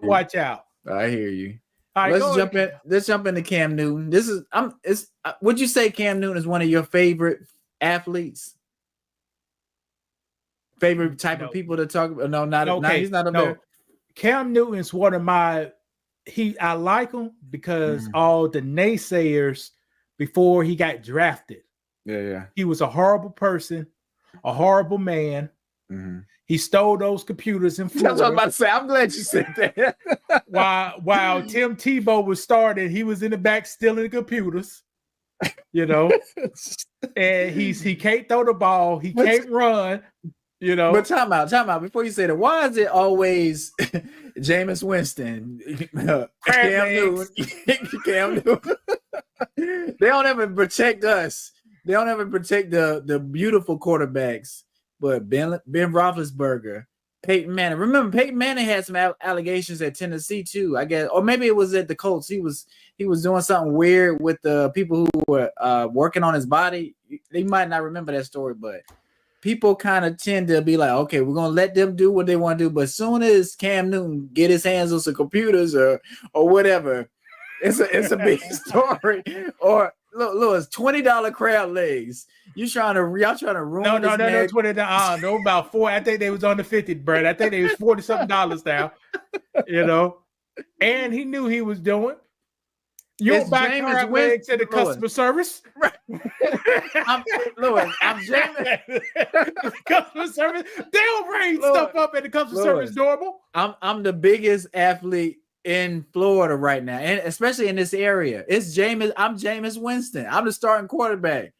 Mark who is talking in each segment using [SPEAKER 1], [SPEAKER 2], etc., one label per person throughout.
[SPEAKER 1] watch out.
[SPEAKER 2] I hear you.
[SPEAKER 1] All right,
[SPEAKER 2] Let's jump into Cam Newton. Would you say Cam Newton is one of your favorite athletes? Favorite type of people to talk about? No, not okay. He's not up there.
[SPEAKER 1] Cam Newton is one of my. I like him because all the naysayers before he got drafted.
[SPEAKER 2] Yeah.
[SPEAKER 1] He was a horrible person, a horrible man. Mm-hmm. He stole those computers in Florida.
[SPEAKER 2] That's what I was about to say. I'm glad you said that.
[SPEAKER 1] while Tim Tebow was starting, he was in the back stealing the computers. You know, and he can't throw the ball. He can't run. You know.
[SPEAKER 2] But time out. Before you say that, why is it always Jameis Winston, Cam Newton? They don't ever protect us. They don't ever protect the beautiful quarterbacks. But Ben Roethlisberger, Peyton Manning. Remember, Peyton Manning had some allegations at Tennessee too, I guess, or maybe it was at the Colts. He was doing something weird with the people who were working on his body. They might not remember that story, but people kind of tend to be like, okay, we're gonna let them do what they want to do. But as soon as Cam Newton get his hands on some computers or whatever, it's a big story. Or look, it's $20 crab legs. Y'all trying to ruin this man.
[SPEAKER 1] No, $20. No, about 4. I think they was on the 50, Brad. I think they was $40-something now. You know, and he knew he was doing. You don't buy crab legs at the customer service.
[SPEAKER 2] Right. I'm Jameis.
[SPEAKER 1] Customer service. They don't bring stuff up at the customer service normal.
[SPEAKER 2] I'm the biggest athlete in Florida right now, and especially in this area. It's Jameis. I'm Jameis Winston. I'm the starting quarterback.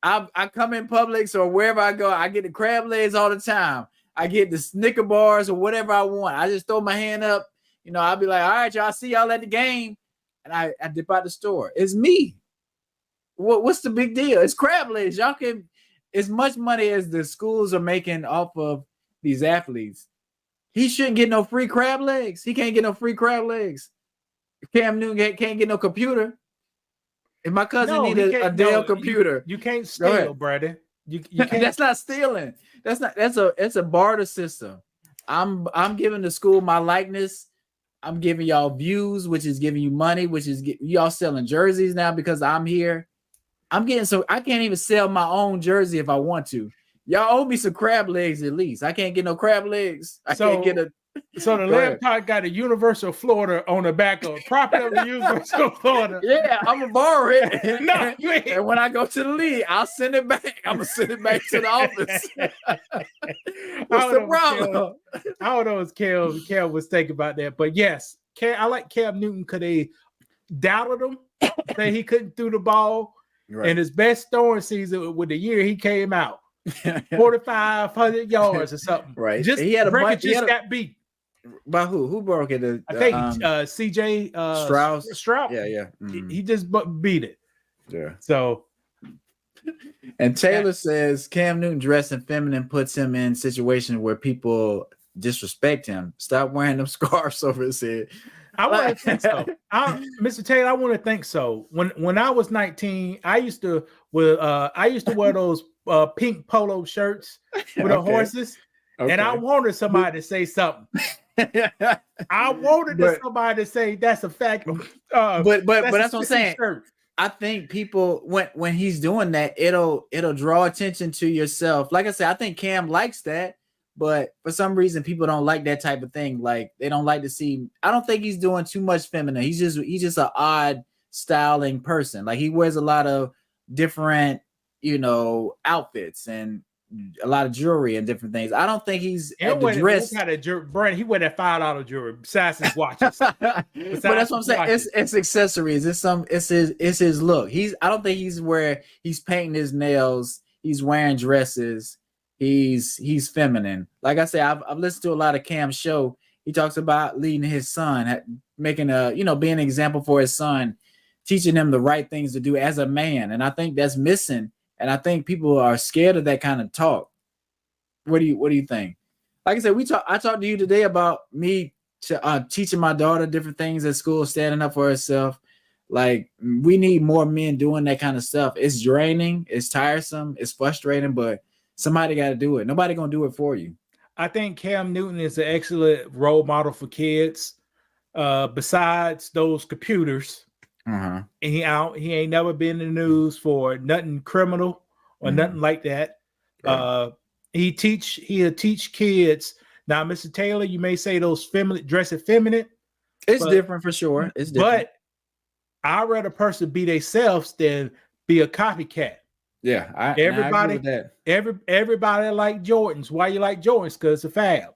[SPEAKER 2] I come in Publix or wherever I go, I get the crab legs all the time. I get the Snicker bars or whatever I want. I just throw my hand up. You know, I'll be like, all right, y'all, see y'all at the game. And I dip out the store. It's me. What's the big deal? It's crab legs. Y'all can, as much money as the schools are making off of these athletes, he shouldn't get no free crab legs. He can't get no free crab legs. Cam Newton can't get no computer. If my cousin needed a Dell computer,
[SPEAKER 1] you can't steal, brother. You can't.
[SPEAKER 2] That's not stealing. That's a barter system. I'm giving the school my likeness. I'm giving y'all views, which is giving you money, which is y'all selling jerseys now because I'm here. I'm getting I can't even sell my own jersey if I want to. Y'all owe me some crab legs at least. I can't get no crab legs.
[SPEAKER 1] So the laptop got a Universal Florida on the back of property of the Universal Florida.
[SPEAKER 2] Yeah, I'm gonna borrow it.
[SPEAKER 1] No, you ain't.
[SPEAKER 2] And when I go to the league, I'll send it back. I'm gonna send it back to the office. What's the problem?
[SPEAKER 1] I don't know what Cam was thinking about that, but yes, I like Cam Newton because they doubted him that he couldn't throw the ball. Right. And his best throwing season with the year he came out. 4,500 yards or something.
[SPEAKER 2] Right.
[SPEAKER 1] Just
[SPEAKER 2] he had
[SPEAKER 1] got beat.
[SPEAKER 2] By who? Who broke it?
[SPEAKER 1] I think CJ Stroud.
[SPEAKER 2] Yeah.
[SPEAKER 1] Mm-hmm. He just beat it.
[SPEAKER 2] Yeah.
[SPEAKER 1] So.
[SPEAKER 2] And Taylor says Cam Newton dressing feminine puts him in situations where people disrespect him. Stop wearing them scarves over his head.
[SPEAKER 1] I want to think so. Mr. Taylor, I want to think so. When I was 19, I used to wear those pink polo shirts with the horses, and I wanted somebody to say something. I wanted somebody to say that's a fact.
[SPEAKER 2] But that's what I'm saying. Shirt. I think people when he's doing that, it'll draw attention to yourself. Like I said, I think Cam likes that. But for some reason, people don't like that type of thing. Like they don't like to see. I don't think he's doing too much feminine. He's just an odd styling person. Like he wears a lot of different, outfits and a lot of jewelry and different things. I don't think he's at the dress.
[SPEAKER 1] Brand. He wear that $5 jewelry besides his watches.
[SPEAKER 2] But that's what I'm saying. It's accessories. It's his look. I don't think he's painting his nails. He's wearing dresses. He's feminine. Like I say, I've listened to a lot of Cam's show. He talks about leading his son, making being an example for his son, teaching him the right things to do as a man. And I think that's missing. And I think people are scared of that kind of talk. What do you think? Like I said, I talked to you today about me teaching my daughter different things at school, standing up for herself. Like we need more men doing that kind of stuff. It's draining, it's tiresome, it's frustrating, but somebody got to do it. Nobody gonna do it for you.
[SPEAKER 1] I think Cam Newton is an excellent role model for kids besides those computers.
[SPEAKER 2] Uh-huh.
[SPEAKER 1] And he ain't never been in the news for nothing criminal or nothing like that. Right. He'll teach kids. Now, Mr. Taylor, you may say those dressing feminine.
[SPEAKER 2] It's different for sure. It's different.
[SPEAKER 1] But I'd rather a person be themselves than be a copycat.
[SPEAKER 2] Yeah,
[SPEAKER 1] everybody
[SPEAKER 2] I agree with that.
[SPEAKER 1] Everybody like Jordans. Why you like Jordans? Because it's a fab.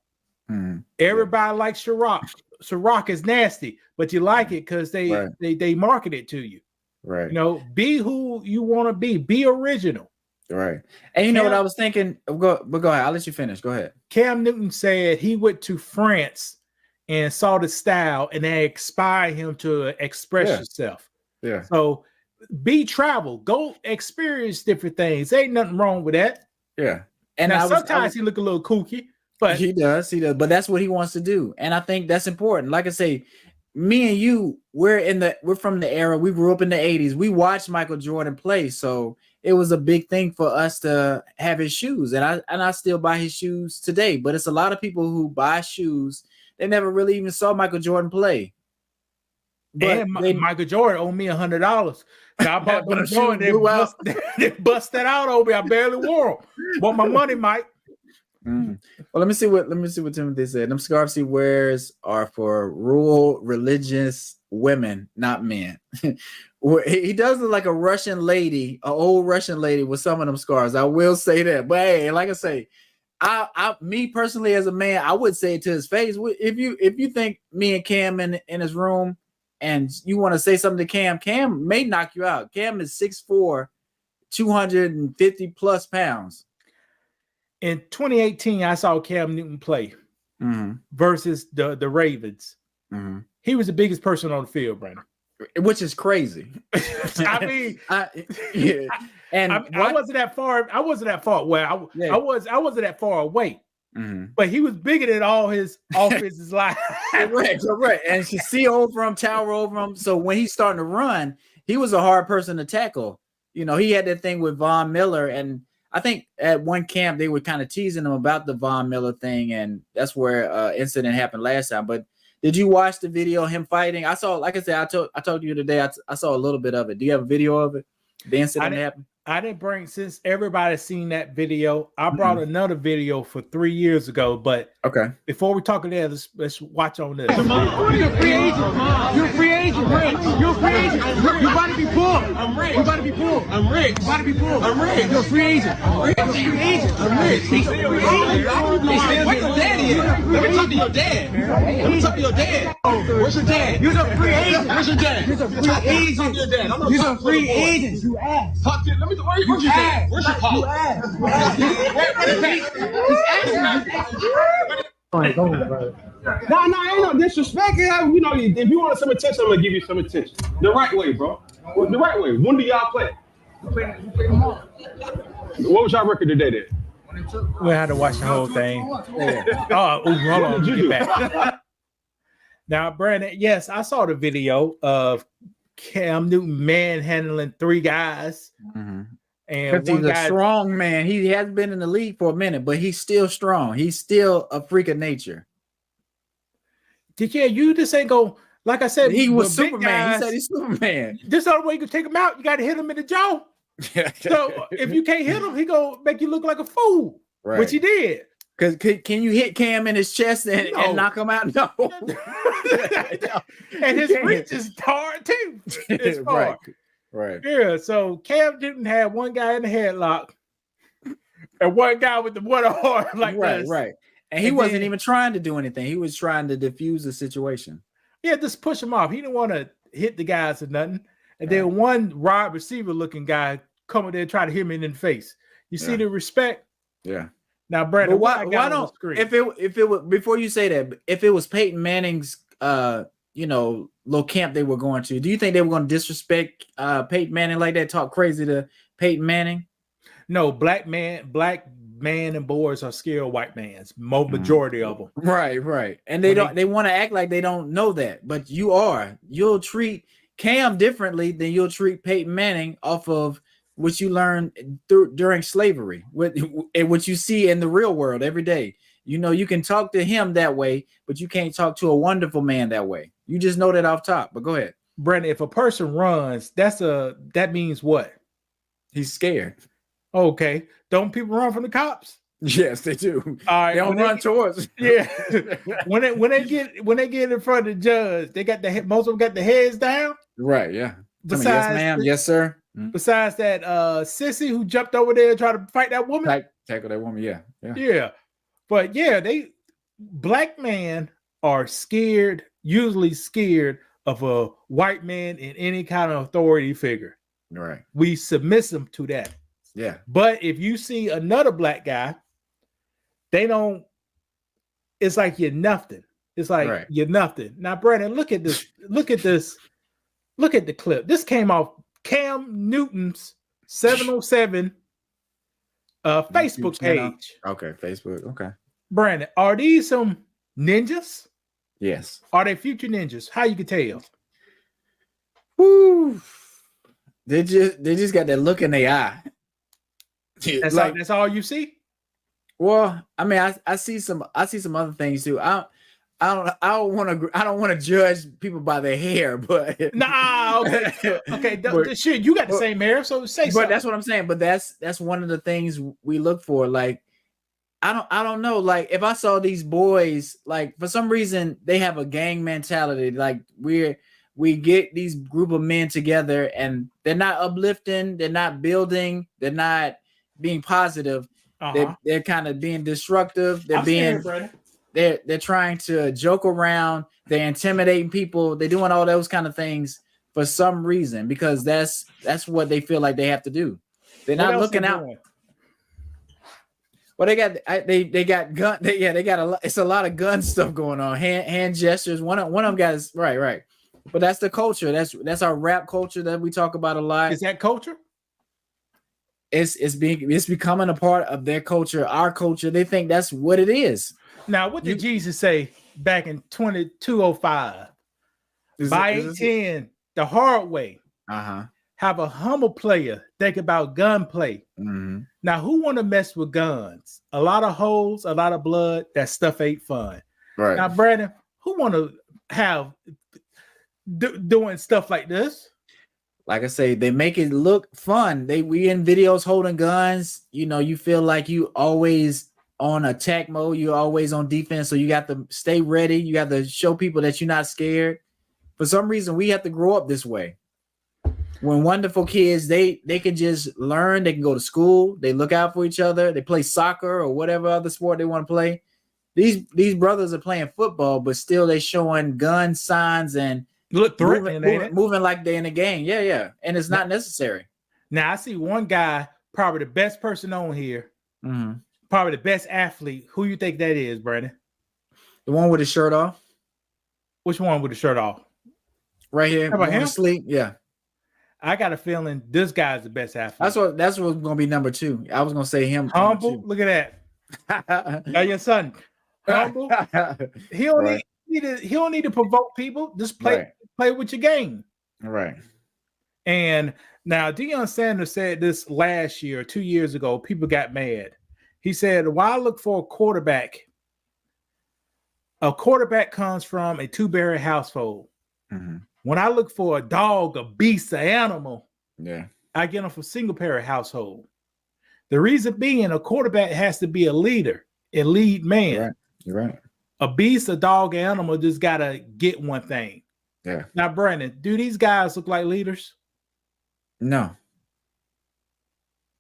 [SPEAKER 1] Everybody likes Ciroc. Ciroc is nasty, but you like it because they market it to you.
[SPEAKER 2] Right.
[SPEAKER 1] You know, be who you want to be. Be original.
[SPEAKER 2] Right. And you know what I was thinking? Go ahead. I'll let you finish. Go ahead.
[SPEAKER 1] Cam Newton said he went to France and saw the style, and they inspired him to express yourself.
[SPEAKER 2] Yeah.
[SPEAKER 1] So travel. Go experience different things. Ain't nothing wrong with that.
[SPEAKER 2] Yeah.
[SPEAKER 1] And now sometimes he look a little kooky. But
[SPEAKER 2] he does. But that's what he wants to do. And I think that's important. Like I say, me and you, we're from the era, we grew up in the 80s. We watched Michael Jordan play. So it was a big thing for us to have his shoes. And I still buy his shoes today. But it's a lot of people who buy shoes, they never really even saw Michael Jordan play.
[SPEAKER 1] But Michael Jordan owed me $100. I bought them Jordan, they busted out over me. I barely wore them. Want my money, Mike.
[SPEAKER 2] Well, let me see what Timothy said. Them scarves he wears are for rural religious women, not men. He does look like a Russian lady, an old Russian lady with some of them scarves. I will say that. But hey, like I say, me personally as a man, I would say it to his face. If you think me and Cam in his room and you want to say something to Cam may knock you out. Cam is 6'4", 250 plus pounds.
[SPEAKER 1] In 2018, I saw Cam Newton play versus the Ravens. He was the biggest person on the field, Brandon.
[SPEAKER 2] Which is crazy.
[SPEAKER 1] I mean, I wasn't that far. I wasn't that far. Well, I wasn't that far away. But he was bigger than all his offensive line.
[SPEAKER 2] Correct. And you see over him, tower over him. So when he's starting to run, he was a hard person to tackle. You know, he had that thing with Von Miller, and I think at one camp they were kind of teasing him about the Von Miller thing, and that's where incident happened last time. But did you watch the video of him fighting? I saw, like I said, I told you today. I saw a little bit of it. Do you have a video of it? The incident happened.
[SPEAKER 1] I didn't bring, since everybody's seen that video, I brought another video for 3 years ago. But
[SPEAKER 2] okay,
[SPEAKER 1] before we talk of that, let's watch on this.
[SPEAKER 3] You're a free agent. You're a free agent. You're a free agent. You about to be poor. I'm rich. You about to be poor. I'm rich. You about to be poor. I'm rich. You're a free agent. I'm rich. You're a free agent. I'm rich. He's a free agent. Where's your daddy at? Let me talk to your dad. Let me talk to your dad. Where's your dad? You're a free agent. Where's your dad? You're a free agent. You're a free agent. You ass. Talk to. Let me. Where's your dad? Where's your pop? You ass. No, ain't no disrespect. You know, if you want some attention, I'm gonna give you some attention. The right way, bro. The right way. When do y'all play? We play tomorrow. What was y'all record today then?
[SPEAKER 1] We had to watch the whole thing. Hold on. Get back. Now, Brandon, yes, I saw the video of Cam Newton manhandling 3 guys. And
[SPEAKER 2] he's a strong man. He hasn't been in the league for a minute, but he's still strong. He's still a freak of nature.
[SPEAKER 1] You just ain't go, like I said,
[SPEAKER 2] he was Superman. Guys, he said he's Superman.
[SPEAKER 1] This is the only way you can take him out. You got to hit him in the jaw. So if you can't hit him, he gonna make you look like a fool, which he did.
[SPEAKER 2] Because can you hit Cam in his chest and knock him out? No.
[SPEAKER 1] And his reach is hard too. It's hard.
[SPEAKER 2] Right.
[SPEAKER 1] Yeah. So Cam didn't have one guy in the headlock and one guy with the one arm like this.
[SPEAKER 2] Right. And he wasn't even trying to do anything. He was trying to diffuse the situation.
[SPEAKER 1] Yeah, just push him off. He didn't want to hit the guys or nothing. And then one wide receiver looking guy come up there and try to hit him in the face. You see the respect?
[SPEAKER 2] Yeah.
[SPEAKER 1] Now, Brandon,
[SPEAKER 2] why don't if it was before you say that, if it was Peyton Manning's little camp they were going to, do you think they were going to disrespect Peyton Manning like that, talk crazy to Peyton Manning?
[SPEAKER 1] No, black man and boys are scared of white man's. Majority of them.
[SPEAKER 2] Right. And they want to act like they don't know that, but you'll treat Cam differently than you'll treat Peyton Manning off of what you learned during slavery, what you see in the real world every day. You know, you can talk to him that way, but you can't talk to a wonderful man that way. You just know that off top. But go ahead,
[SPEAKER 1] Brandon. If a person runs, that means what?
[SPEAKER 2] He's scared.
[SPEAKER 1] Okay, don't people run from the cops?
[SPEAKER 2] Yes, they do.
[SPEAKER 1] All right,
[SPEAKER 2] they don't run towards.
[SPEAKER 1] Yeah, when they get in front of the judge, they got most of them got the heads down.
[SPEAKER 2] Right. Yeah.
[SPEAKER 1] Besides,
[SPEAKER 2] yes, ma'am. Yes, sir.
[SPEAKER 1] Besides that, sissy who jumped over there and tried to fight that woman.
[SPEAKER 2] Tackle that woman. Yeah.
[SPEAKER 1] Yeah. But yeah, black men are scared, usually scared of a white man in any kind of authority figure.
[SPEAKER 2] Right.
[SPEAKER 1] We submit them to that.
[SPEAKER 2] Yeah.
[SPEAKER 1] But if you see another black guy, they don't. It's like you're nothing. It's like you're nothing. Now, Brandon, look at this. Look at this. Look at the clip. This came off Cam Newton's 707 Facebook page.
[SPEAKER 2] Okay, Facebook. Okay.
[SPEAKER 1] Brandon, are these some ninjas?
[SPEAKER 2] Yes.
[SPEAKER 1] Are they future ninjas? How you can tell?
[SPEAKER 2] Woo. They just got that look in their eye.
[SPEAKER 1] That's all you see?
[SPEAKER 2] Well, I mean, I see some other things too. I don't want to judge people by their hair, but
[SPEAKER 1] okay, shit, you got the same hair, so say something.
[SPEAKER 2] But that's what I'm saying. But that's one of the things we look for. Like, I don't know. Like, if I saw these boys, like for some reason they have a gang mentality. Like we get these group of men together and they're not uplifting, they're not building, they're not being positive. They're kind of being destructive. They're trying to joke around. They're intimidating people. They're doing all those kind of things for some reason because that's what they feel like they have to do. They're not looking out. Well, they got gun. They got it's a lot of gun stuff going on. Hand gestures. One of them guys. Right. But that's the culture. That's our rap culture that we talk about a lot.
[SPEAKER 1] Is that culture?
[SPEAKER 2] It's becoming a part of their culture, our culture. They think that's what it is.
[SPEAKER 1] Now, what did Jesus say back in 2205? Buy 810 the hard way. Have a humble player think about gunplay.
[SPEAKER 2] Mm-hmm.
[SPEAKER 1] Now, who want to mess with guns? A lot of holes, a lot of blood. That stuff ain't fun.
[SPEAKER 2] Right.
[SPEAKER 1] Now, Brandon, who want to have doing stuff like this?
[SPEAKER 2] Like I say, they make it look fun. We in videos holding guns. You know, you feel like you always on attack mode. You're always on defense. So you got to stay ready. You got to show people that you're not scared. For some reason, we have to grow up this way. When wonderful kids, they can just learn. They can go to school. They look out for each other. They play soccer or whatever other sport they want to play. These brothers are playing football, but still they showing gun signs and
[SPEAKER 1] look threatening,
[SPEAKER 2] moving like they're in a game. Yeah. And it's not necessary.
[SPEAKER 1] Now I see one guy, probably the best person on here, probably the best athlete. Who you think that is, Brandon?
[SPEAKER 2] The one with his shirt off.
[SPEAKER 1] Which one with the shirt off?
[SPEAKER 2] Right here.
[SPEAKER 1] How about him?
[SPEAKER 2] Sleep. Yeah.
[SPEAKER 1] I got a feeling this guy's the best athlete.
[SPEAKER 2] That's what's gonna be number 2. I was gonna say him.
[SPEAKER 1] Humble. Look at that. Now your son. Humble. He don't need to provoke people. Just play with your game.
[SPEAKER 2] Right.
[SPEAKER 1] And now Deion Sanders said this last year, 2 years ago. People got mad. He said, "While I look for a quarterback comes from a two-parent household.
[SPEAKER 2] Mm-hmm.
[SPEAKER 1] When I look for a dog, a beast, an animal, I get them from single-parent household. The reason being, a quarterback has to be a leader, a lead man.
[SPEAKER 2] You're right.
[SPEAKER 1] A beast, a dog, an animal just gotta get one thing.
[SPEAKER 2] Yeah.
[SPEAKER 1] Now, Brandon, do these guys look like leaders?
[SPEAKER 2] No.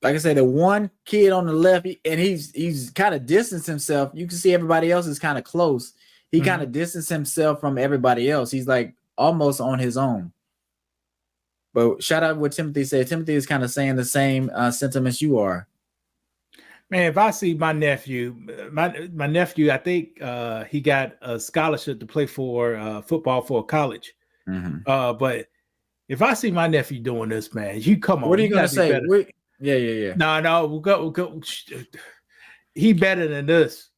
[SPEAKER 2] Like I said, the one kid on the left, and he's kind of distanced himself. You can see everybody else is kind of close. He kind of distanced himself from everybody else. He's like almost on his own. But shout out what Timothy said. Timothy is kind of saying the same sentiments you are.
[SPEAKER 1] Man, if I see my nephew, my nephew, I think he got a scholarship to play for football for a college. But if I see my nephew doing this, man, you come on.
[SPEAKER 2] What are you gonna say? Yeah.
[SPEAKER 1] No, we'll go. He better than this.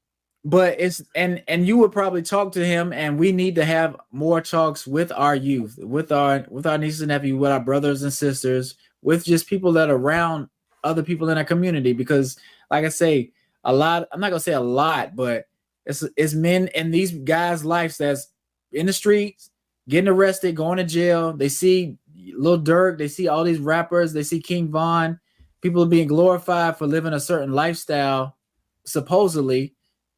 [SPEAKER 2] But it's and you would probably talk to him, and we need to have more talks with our youth, with our nieces and nephews, with our brothers and sisters, with just people that are around other people in our community. Because, like I say, I'm not gonna say a lot, but It's men and these guys' lives that's in the streets, getting arrested, going to jail. They see Lil Durk, they see all these rappers, they see King Von. People are being glorified for living a certain lifestyle, supposedly,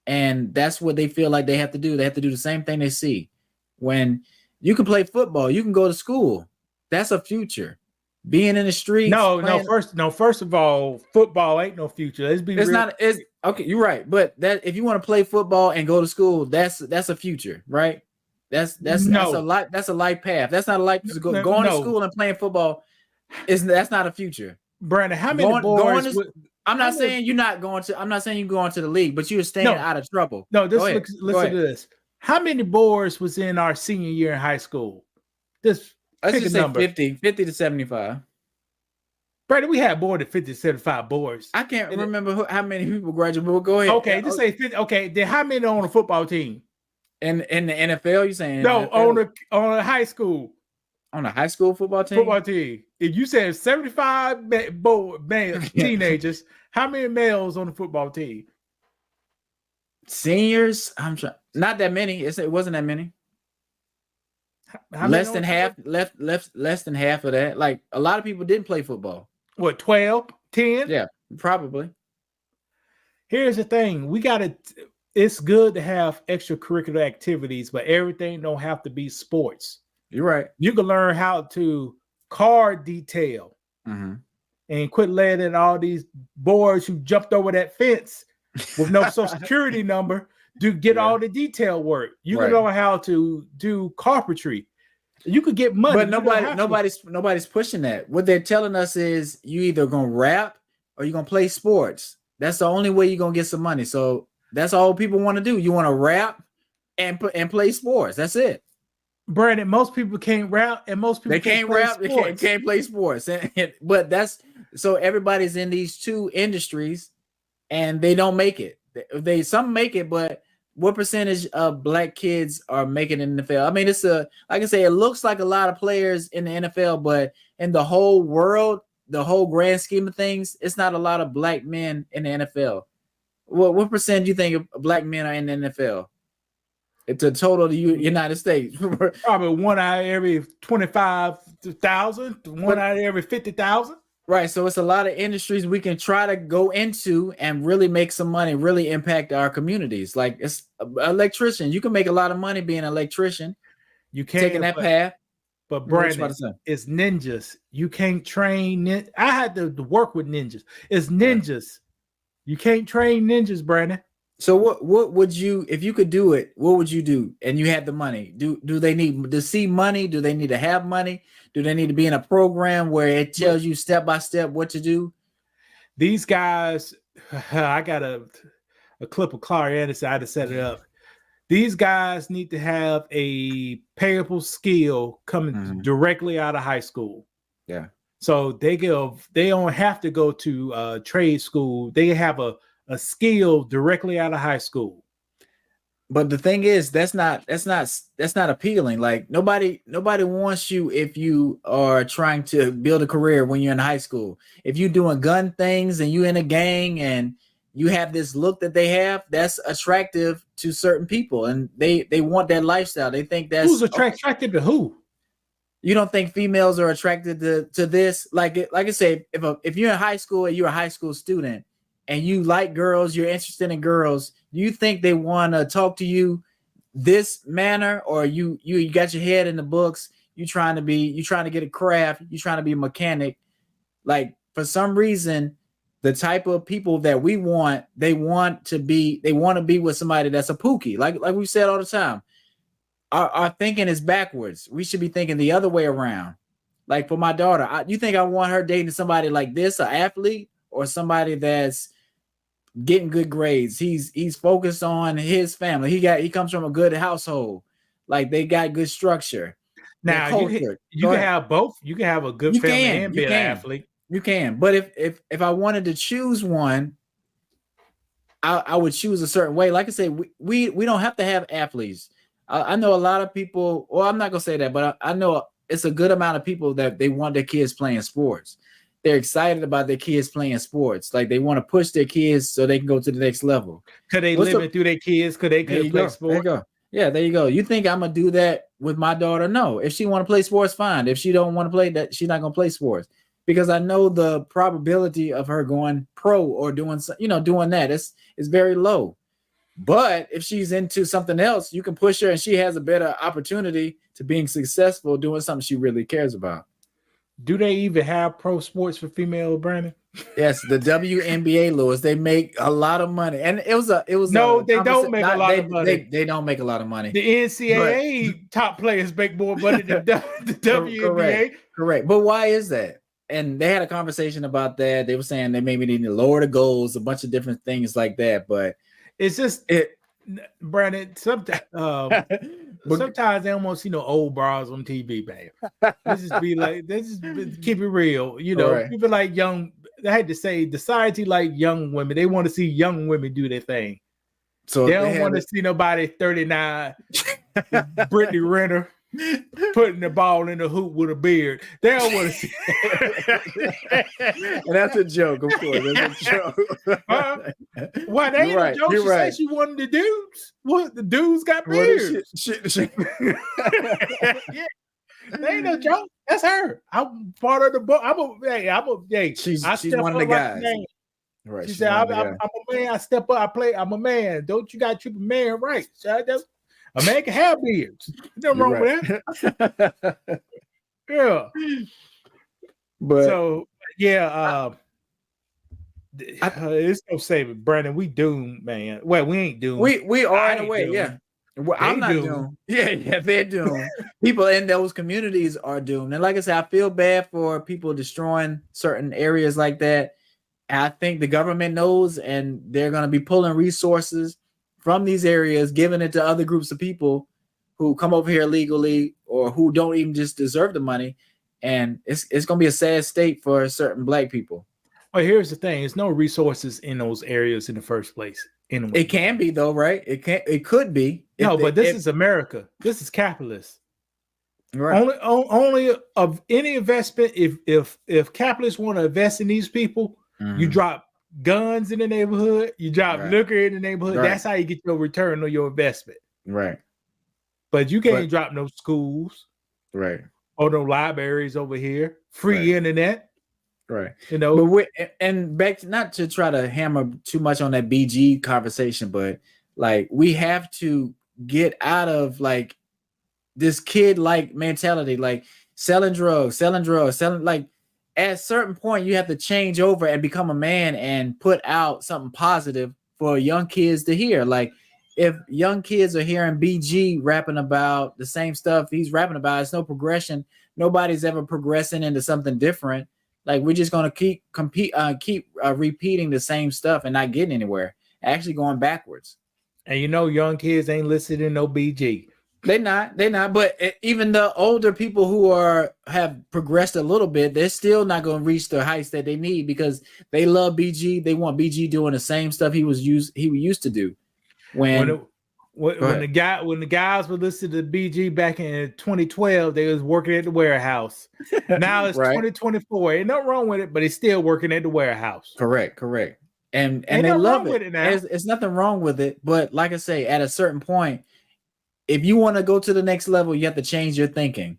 [SPEAKER 2] and that's what they feel like they have to do. They have to do the same thing they see. When you can play football, you can go to school. That's a future. Being in the streets.
[SPEAKER 1] First of all, football ain't no future.
[SPEAKER 2] It's okay. You're right, but that if you want to play football and go to school, that's a future, right? That's a life path. That's not a life to go going to school and playing football. That's not a future.
[SPEAKER 1] Brandon, how many boys?
[SPEAKER 2] I'm not saying you're going to the league, but you're staying out of trouble.
[SPEAKER 1] No, listen to this. How many boys was in our senior year in high school? Let's just say
[SPEAKER 2] 50 to 75.
[SPEAKER 1] Brandon, we had more than 50 to 75 boys.
[SPEAKER 2] I can't remember how many people graduated, but go ahead.
[SPEAKER 1] Okay, just say 50. Okay, then how many on a football team?
[SPEAKER 2] In the NFL, you saying?
[SPEAKER 1] No, on a high school.
[SPEAKER 2] On a high school football team?
[SPEAKER 1] Football team. If you said 75 teenagers, how many males on the football team?
[SPEAKER 2] Seniors? I'm trying. Not that many. It wasn't that many. Less than half of that. Like a lot of people didn't play football.
[SPEAKER 1] What, 12, 10?
[SPEAKER 2] Yeah, probably.
[SPEAKER 1] Here's the thing. It's good to have extracurricular activities, but everything don't have to be sports.
[SPEAKER 2] You're right.
[SPEAKER 1] You can learn how to car detail and quit letting all these boys who jumped over that fence with no social security number get all the detail work. You can learn how to do carpentry. You could get money,
[SPEAKER 2] but nobody's pushing that. What they're telling us is you either gonna rap or you're gonna play sports. That's the only way you're gonna get some money. So that's all people want to do. You want to rap and play sports. That's it.
[SPEAKER 1] Brandon, most people can't rap, and most people
[SPEAKER 2] can't rap. They can't play sports. But that's so everybody's in these two industries, and they don't make it. Some make it, but what percentage of black kids are making it in the NFL? I mean, like I say, it looks like a lot of players in the NFL, but in the whole world, the whole grand scheme of things, it's not a lot of black men in the NFL. What percent do you think of black men are in the NFL? It's a total of the United States.
[SPEAKER 1] Probably one out of every 25,000, one out of every 50,000.
[SPEAKER 2] Right. So it's a lot of industries we can try to go into and really make some money, really impact our communities. Like it's an electrician. You can make a lot of money being an electrician.
[SPEAKER 1] You can't
[SPEAKER 2] taking that path.
[SPEAKER 1] But Brandon, it's ninjas. You can't train. I had to work with ninjas. It's ninjas. You can't train ninjas, Brandon.
[SPEAKER 2] So what would you, if you could do it, what would you do? And you had the money. Do they need to see money? Do they need to have money? Do they need to be in a program where it tells you step by step what to do?
[SPEAKER 1] These guys, I got a clip of Clark Anderson. I had to set it up. These guys need to have a payable skill coming directly out of high school.
[SPEAKER 2] Yeah.
[SPEAKER 1] So they don't have to go to trade school. They have a skill directly out of high school.
[SPEAKER 2] But the thing is, that's not appealing. Like nobody wants you if you are trying to build a career when you're in high school. If you're doing gun things and you in a gang and you have this look that they have, that's attractive to certain people, and they want that lifestyle. They think that's
[SPEAKER 1] who's attracted to who.
[SPEAKER 2] You don't think females are attracted to this? Like I say, if you're in high school and you're a high school student and you like girls, you're interested in girls, do you think they want to talk to you this manner, or you got your head in the books, you trying to get a craft, you trying to be a mechanic? Like for some reason, the type of people that we want, they want to be with somebody that's a pookie. Like we said all the time. Our thinking is backwards. We should be thinking the other way around. Like for my daughter, you think I want her dating somebody like this, an athlete, or somebody that's getting good grades? He's focused on his family. He comes from a good household. Like they got good structure.
[SPEAKER 1] Now you can have both. You can have a good family and be an athlete.
[SPEAKER 2] You can, but if I wanted to choose one, I would choose a certain way. Like I say, we don't have to have athletes. I know a lot of people. Well, I'm not gonna say that, but I know it's a good amount of people that they want their kids playing sports. they're excited about their kids playing sports. Like they want to push their kids so they can go to the next level.
[SPEAKER 1] Could they live it through their kids? Could they play sports?
[SPEAKER 2] There you go. Yeah, there you go. You think I'm gonna do that with my daughter? No. If she want to play sports, fine. If she don't want to play that, she's not gonna play sports, because I know the probability of her going pro or doing that is very low. But if she's into something else, you can push her and she has a better opportunity to being successful doing something she really cares about.
[SPEAKER 1] Do they even have pro sports for female, Brandon?
[SPEAKER 2] Yes, the WNBA, Lewis. They make a lot of money, and it was.
[SPEAKER 1] No, they don't make a lot of money.
[SPEAKER 2] They don't make a lot of money.
[SPEAKER 1] The NCAA top players make more money than the WNBA.
[SPEAKER 2] Correct. But why is that? And they had a conversation about that. They were saying they maybe need to lower the goals, a bunch of different things like that. But
[SPEAKER 1] it's just Brandon. Sometimes they almost old bras on TV, man. Keep it real. People like young. I had to say, society like young women. They want to see young women do their thing. So they don't want to see nobody 39, Brittany Renner, putting the ball in the hoop with a beard. They don't want to see.
[SPEAKER 2] And that's a joke, of course. That's a joke.
[SPEAKER 1] Why they ain't a joke? She said she wanted the dudes. What, the dudes got beards? Yeah. They ain't no joke. That's her. I'm part of the book. She's one of the guys. Right. She said, I'm a man. I step up. I play. I'm a man. Don't you got to treat a man right? A man can have beards. Nothing wrong with that. Yeah. But so it's no saving, Brandon. We doomed, man. Well, we ain't doomed.
[SPEAKER 2] We are in a way, yeah. Well, I'm not doomed. Yeah, they're doomed. People in those communities are doomed. And like I said, I feel bad for people destroying certain areas like that. I think the government knows, and they're going to be pulling resources from these areas, giving it to other groups of people who come over here illegally or who don't even just deserve the money. And it's going to be a sad state for certain Black people.
[SPEAKER 1] Well, here's the thing. There's no resources in those areas in the first place. Anyway.
[SPEAKER 2] It can be though, right? It could be.
[SPEAKER 1] But this is America. This is capitalist. Right. Only of any investment, if capitalists want to invest in these people, you drop guns in the neighborhood, you drop liquor in the neighborhood. Right. That's how you get your return on your investment.
[SPEAKER 2] Right.
[SPEAKER 1] But you can't drop no schools.
[SPEAKER 2] Right.
[SPEAKER 1] Or no libraries over here. Free internet.
[SPEAKER 2] Right. But and back to, not to try to hammer too much on that BG conversation, but like we have to get out of like this kid-like mentality, like selling drugs, like at a certain point you have to change over and become a man and put out something positive for young kids to hear. Like if young kids are hearing BG rapping about the same stuff he's rapping about, it's no progression. Nobody's ever progressing into something different. Like we're just gonna keep repeating the same stuff and not getting anywhere. Actually going backwards.
[SPEAKER 1] And young kids ain't listening to no BG.
[SPEAKER 2] They're not. But even the older people who have progressed a little bit, they're still not going to reach the heights that they need because they love BG. They want BG doing the same stuff he used to do. When
[SPEAKER 1] the guys were listening to BG back in 2012, they was working at the warehouse. Now it's 2024. Ain't nothing wrong with it, but it's still working at the warehouse.
[SPEAKER 2] Correct. And they love it. There's nothing wrong with it. But like I say, at a certain point, if you want to go to the next level, you have to change your thinking.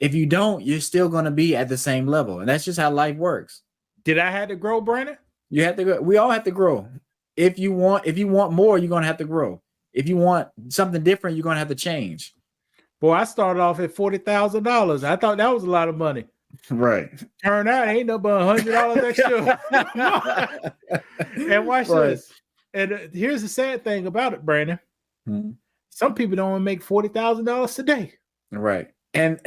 [SPEAKER 2] If you don't, you're still going to be at the same level. And that's just how life works.
[SPEAKER 1] Did I have to grow, Brandon?
[SPEAKER 2] You have to grow. We all have to grow. If you want more, you're going to have to grow. If you want something different, you're going to have to change.
[SPEAKER 1] Boy, I started off at $40,000. I thought that was a lot of money.
[SPEAKER 2] Right.
[SPEAKER 1] Turn out ain't no but $100 extra. And watch this. And here's the sad thing about it, Brandon. Some people don't make $40,000 today.
[SPEAKER 2] Right. And